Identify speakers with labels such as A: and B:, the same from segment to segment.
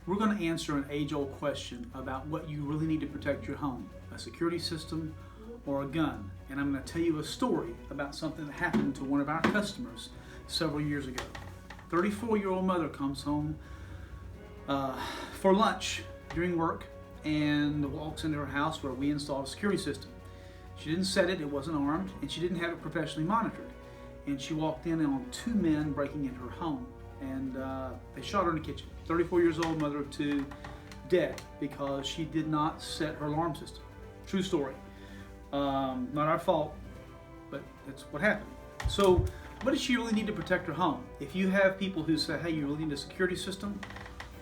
A: We're going to answer an age-old question about what you really need to protect your home, a security system or a gun. And I'm going to tell you a story about something that happened to one of our customers several years ago. 34-year-old mother comes home for lunch during work and walks into her house where we installed a security system. She didn't set it, it wasn't armed, and she didn't have it professionally monitored. And she walked in on two men breaking into her home, and they shot her in the kitchen. 34 years old, mother of two, dead because she did not set her alarm system. True story. Not our fault, but that's what happened. So what does she really need to protect her home? If you have people who say, hey, you really need a security system,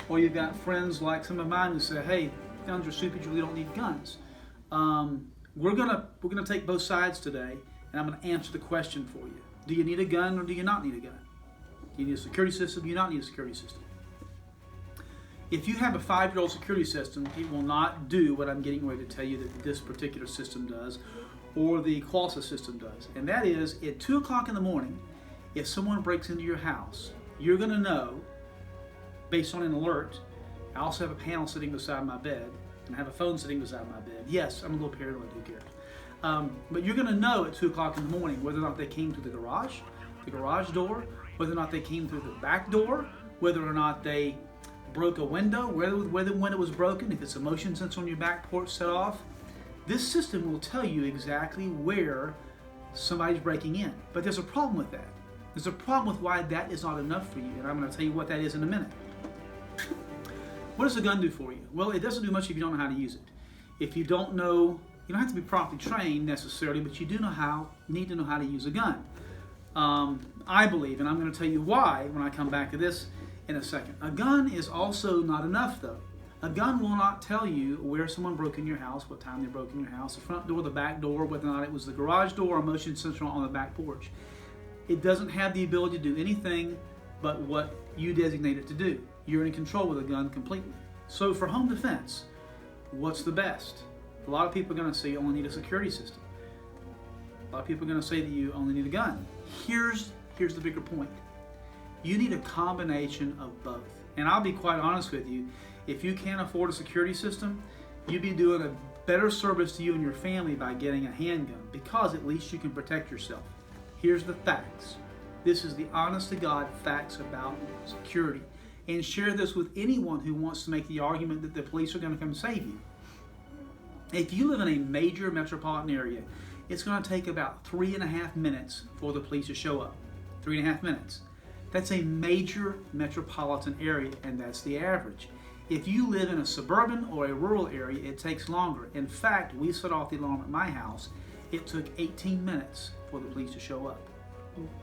A: or you've got friends like some of mine who say, hey, guns are stupid, you really don't need guns. We're gonna take both sides today, and I'm gonna answer the question for you. Do you need a gun or do you not need a gun? Do you need a security system? Do you not need a security system? If you have a 5-year-old security system, it will not do what I'm getting ready to tell you that this particular system does, or the Qualsa system does. And that is, at 2 o'clock in the morning, if someone breaks into your house, you're going to know, based on an alert. I also have a panel sitting beside my bed, and I have a phone sitting beside my bed. Yes, I'm a little paranoid, who cares? But you're going to know at 2 o'clock in the morning whether or not they came through the garage door, whether or not they came through the back door, whether or not they broke a window, whether the window was broken, if it's a motion sensor on your back porch set off. This system will tell you exactly where somebody's breaking in. But there's a problem with that. There's a problem with why that is not enough for you, and I'm going to tell you what that is in a minute. What does a gun do for you? Well, it doesn't do much if you don't know how to use it. If you don't know, you don't have to be properly trained necessarily, but you do need to know how to use a gun. I believe, and I'm going to tell you why when I come back to this in a second. A gun is also not enough, though. A gun will not tell you where someone broke in your house, what time they broke in your house, the front door, the back door, whether or not it was the garage door or motion sensor on the back porch. It doesn't have the ability to do anything but what you designate it to do. You're in control with a gun completely. So for home defense, what's the best? A lot of people are going to say you only need a security system. A lot of people are going to say that you only need a gun. Here's the bigger point. You need a combination of both. And I'll be quite honest with you, if you can't afford a security system, you'd be doing a better service to you and your family by getting a handgun, because at least you can protect yourself. Here's the facts. This is the honest to God facts about security. And share this with anyone who wants to make the argument that the police are going to come save you. If you live in a major metropolitan area, it's going to take about 3.5 minutes for the police to show up. 3.5 minutes. That's a major metropolitan area, and that's the average. If you live in a suburban or a rural area, it takes longer. In fact, we set off the alarm at my house. It took 18 minutes for the police to show up.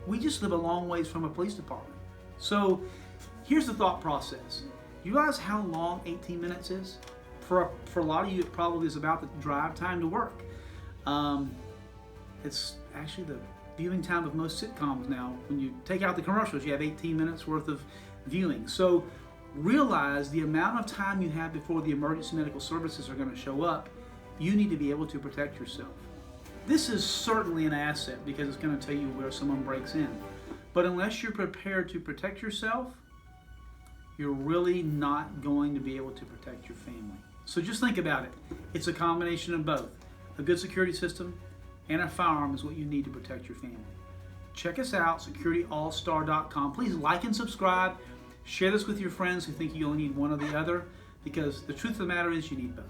A: We just live a long ways from a police department. So here's the thought process. You realize how long 18 minutes is? For a lot of you, it probably is about the drive time to work. It's actually the viewing time of most sitcoms now. When you take out the commercials, you have 18 minutes worth of viewing. So realize the amount of time you have before the emergency medical services are going to show up. You need to be able to protect yourself. This is certainly an asset because it's going to tell you where someone breaks in. But unless you're prepared to protect yourself, you're really not going to be able to protect your family. So just think about it. It's a combination of both. A good security system and a firearm is what you need to protect your family. Check us out, securityallstar.com. Please like and subscribe. Share this with your friends who think you only need one or the other, because the truth of the matter is you need both.